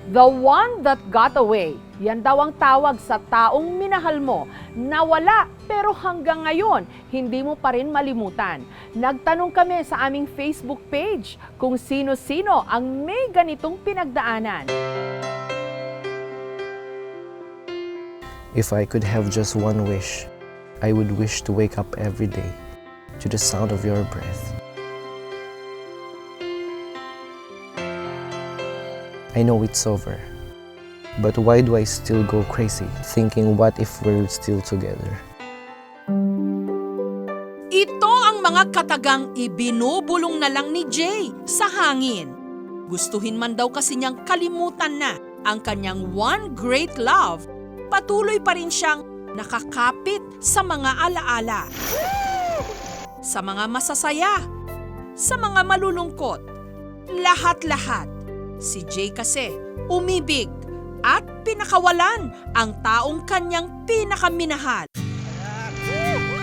The one that got away. Yan daw ang tawag sa taong minahal mo. Nawala pero hanggang ngayon, hindi mo pa rin malimutan. Nagtanong kami sa aming Facebook page kung sino-sino ang may ganitong pinagdaanan. If I could have just one wish, I would wish to wake up every day to the sound of your breath. I know it's over, but why do I still go crazy thinking what if we're still together? Ito ang mga katagang ibinubulong na lang ni Jay sa hangin. Gustuhin man daw kasi niyang kalimutan na ang kanyang one great love, patuloy pa rin siyang nakakapit sa mga alaala. Sa mga masasaya, sa mga malulungkot, lahat-lahat. Si Jay kasi umibig at pinakawalan ang taong kanyang pinakaminahal.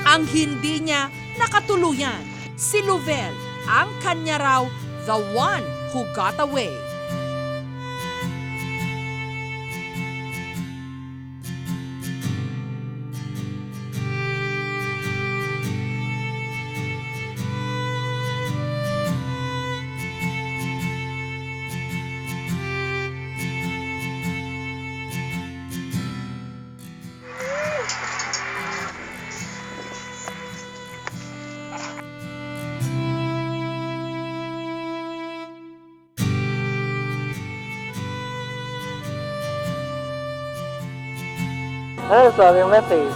Ang hindi niya nakatuluyan, si Lovell, ang kanya raw the one who got away. Ano sabi yung message?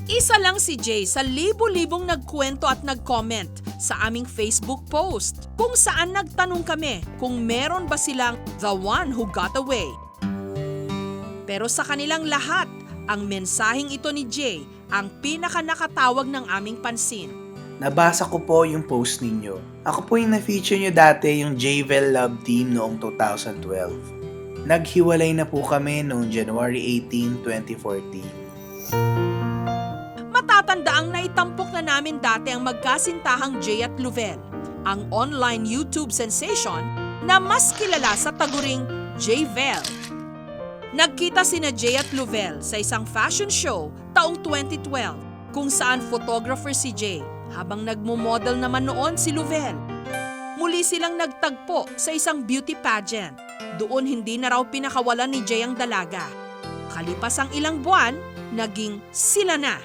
Isa lang si Jay sa libo-libong nagkwento at nag-comment sa aming Facebook post kung saan nagtanong kami kung meron ba silang the one who got away. Pero sa kanilang lahat, ang mensaheng ito ni Jay ang pinaka-nakatawag ng aming pansin. Nabasa ko po yung post ninyo. Ako po yung na-feature nyo dati yung Jvel Love Team noong 2012. Naghiwalay na po kami noong January 18, 2014. Matatandaang naitampok na namin dati ang magkasintahang Jay at Lovell, ang online YouTube sensation na mas kilala sa taguring Jvel. Nagkita sina Jay at Lovell sa isang fashion show taong 2012 kung saan photographer si Jay habang nagmo-model naman noon si Lovell. Muli silang nagtagpo sa isang beauty pageant. Doon hindi na raw pinakawalan ni Jay ang dalaga. Kalipas ang ilang buwan, naging sila na.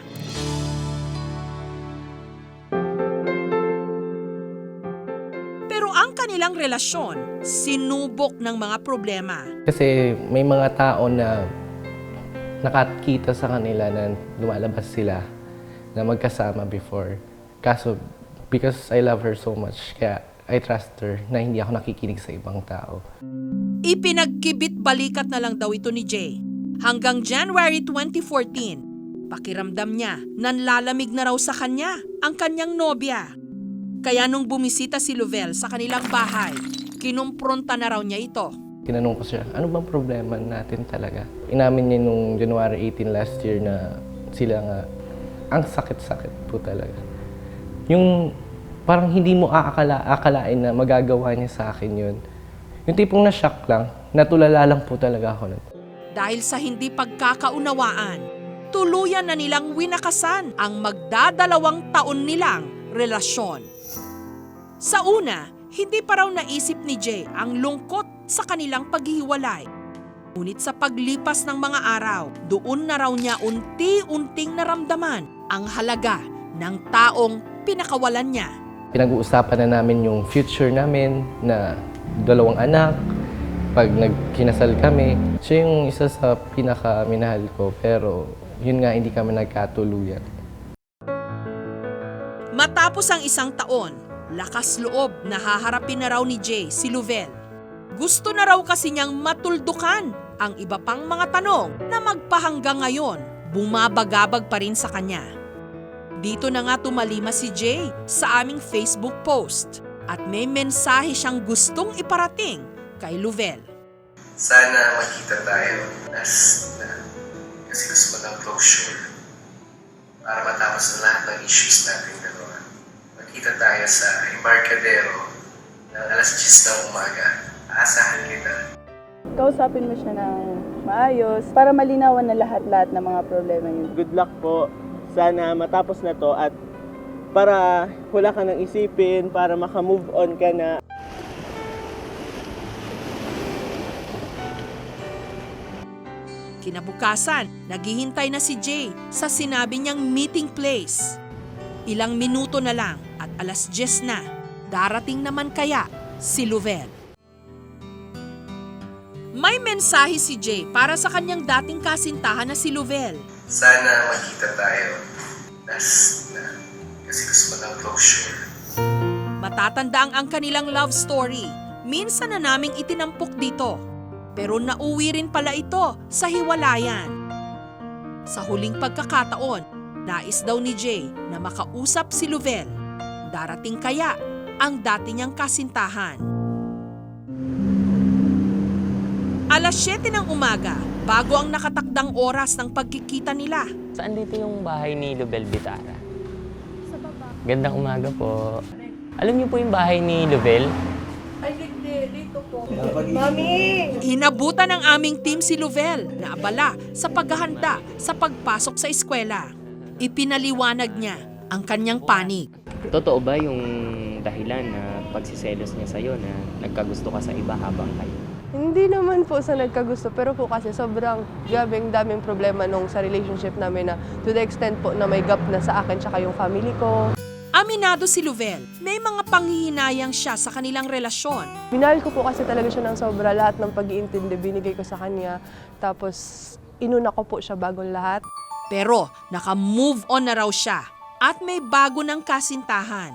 Pero ang kanilang relasyon, sinubok ng mga problema. Kasi may mga tao na nakakita sa kanila na lumalabas sila na magkasama before. Kaso, because I love her so much, kaya I trust her na hindi ako nakikinig sa ibang tao. Ipinagkibit balikat na lang daw ito ni Jay. Hanggang January 2014, pakiramdam niya nanlalamig na raw sa kanya ang kanyang nobya. Kaya nung bumisita si Lovell sa kanilang bahay, kinumpronta na raw niya ito. Tinanong ko siya, ano bang problema natin talaga? Inamin niya nung January 18 last year na sila nga, ang sakit-sakit po talaga. Yung parang hindi mo aakalain na magagawa niya sa akin yun. Yung tipong na-shock lang, natulala lang po talaga ako nun. Dahil sa hindi pagkakaunawaan, tuluyan na nilang winakasan ang magdadalawang taon nilang relasyon. Sa una, hindi pa raw naisip ni Jay ang lungkot sa kanilang paghihiwalay. Ngunit sa paglipas ng mga araw, doon na raw niya unti-unting naramdaman ang halaga ng taong pinakawalan niya. Pinag-uusapan na namin yung future namin na 2 anak. Pag nagkinasal kami, siya yung isa sa pinaka-minahal ko. Pero yun nga, hindi kami nagkatuluyan. Matapos ang isang taon, lakas loob na haharapin na raw ni Jay si Lovell. Gusto na raw kasi niyang matuldukan ang iba pang mga tanong na magpahanggang ngayon, bumabagabag pa rin sa kanya. Dito na nga tumalima si Jay sa aming Facebook post at may mensahe siyang gustong iparating kay Lovell. Sana magkita tayo last na kasi gusto ko ng closure para matapos na lahat ng issues natin dalawa. Magkita tayo sa Embarcadero na ng alas 10 ng umaga. Aasahan kita. Kausapin mo siya ng maayos para malinawan na lahat-lahat ng mga problema niyo. Good luck po. Sana matapos na to at para wala ka nang isipin, para maka-move on ka na. Kinabukasan, naghihintay na si Jay sa sinabi niyang meeting place. Ilang minuto na lang at alas 10 na. Darating naman kaya si Luvel. May mensahe si Jay para sa kanyang dating kasintahan na si Luvel. Sana magkita tayo. Last na. Kasi gusto ko ng closure. Matatanda ang kanilang love story. Minsan na naming itinampok dito. Pero nauwi rin pala ito sa hiwalayan. Sa huling pagkakataon, nais daw ni Jay na makausap si Luvel. Darating kaya ang dati niyang kasintahan. Alas 7 ng umaga, bago ang nakatakdang oras ng pagkikita nila. Saan dito yung bahay ni Lubel Bitara? Sa baba. Gandang umaga po. Alam niyo po yung bahay ni Lubel? Inabutan ng aming team si Luvel na abala sa paghahanda sa pagpasok sa eskwela. Ipinaliwanag niya ang kanyang panig. Totoo ba yung dahilan na pagsiselos niya sa'yo na nagkagusto ka sa iba habang kayo? Hindi naman po sa nagkagusto, pero po kasi sobrang gabing daming problema nung sa relationship namin na to the extent po na may gap na sa akin tsaka yung family ko. Aminado si Luvel, may mga panghihinayang siya sa kanilang relasyon. Minahal ko po kasi talaga siya ng sobra, lahat ng pag-iintindi binigay ko sa kanya. Tapos inuna ko po siya bago lahat. Pero naka-move on na raw siya at may bago ng kasintahan.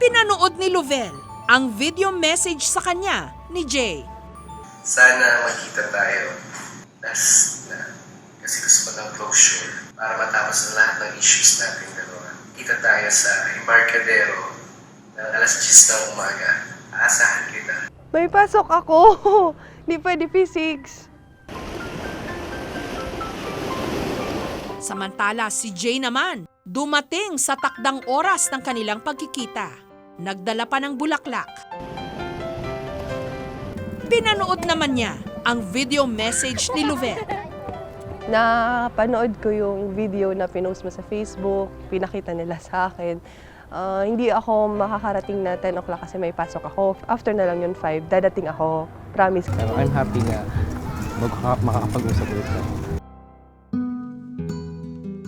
Pinanood ni Luvel ang video message sa kanya ni Jay. Sana magkita tayo. Last na. Kasi gusto ko ng closure. Para matapos na lahat ng issues natin dalawa. Kita tayo sa Embarcadero ng alas 10 ng umaga. Aasahan kita. May pasok ako! Hindi pwede physics. Samantala si Jay naman, dumating sa takdang oras ng kanilang pagkikita. Nagdala pa ng bulaklak. Pinanood naman niya ang video message ni Luvel. Napanood ko yung video na pinost mo sa Facebook, pinakita nila sa akin. Hindi ako makakarating na 10 o'clock kasi may pasok ako. After na lang yun 5, dadating ako. Promise. Pero I'm happy na makakapag-usap ulit kami.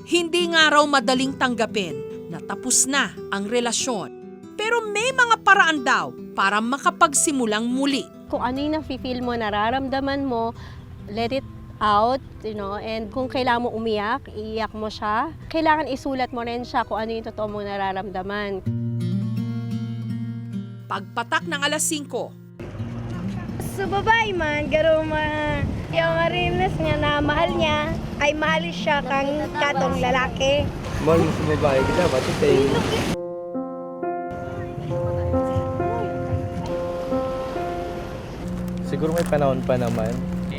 Hindi nga raw madaling tanggapin na tapos na ang relasyon. Pero may mga paraan daw para makapagsimulang muli. Kung ano yung nafe-feel mo, nararamdaman mo, let it out, and kung kailangan mo umiyak, iiyak mo siya. Kailangan isulat mo rin siya kung ano yung totoo mong nararamdaman. Pagpatak ng alas 5, Sa babae man, garo yung marinas niya na mahal niya, ay mahal siya kang katong lalaki. Mahal mo sa babae, kita ba? Siguro may panahon pa naman.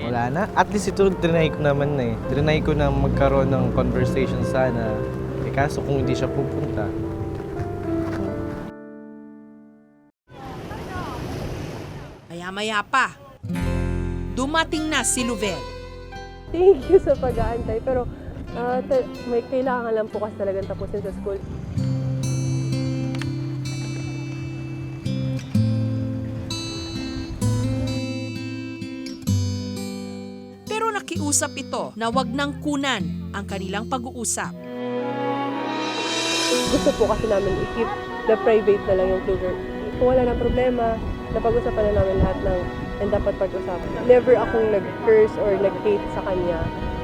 Wala na. At least ito, trinay ko naman na eh. Trinay ko na magkaroon ng conversation sana. Kaso kung hindi siya pupunta. maya-maya pa, dumating na si Luvel. Thank you sa pag-aantay. Pero may kailangan lang po kasi talagang tapusin sa school. Pero nakiusap ito na wag nang kunan ang kanilang pag-uusap. Gusto po kasi namin i-keep the private na lang yung closure. Kung wala na problema, napag-usapan na namin lahat ng and dapat pag-usapan. Never akong nag-curse or nag-hate sa kanya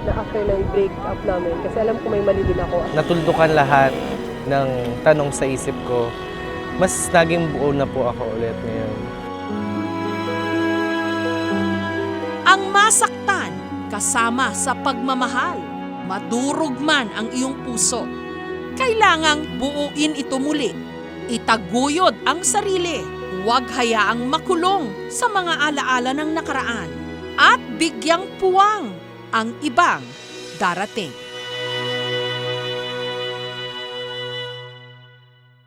na after ng break-up namin. Kasi alam ko may mali din ako. Natuldukan lahat ng tanong sa isip ko. Mas naging buo na po ako ulit ngayon. Ang masaktan kasama sa pagmamahal, madurog man ang iyong puso. Kailangang buuin ito muli. Itaguyod ang sarili. Huwag hayaang makulong sa mga alaala ng nakaraan. At bigyang puwang ang ibang darating.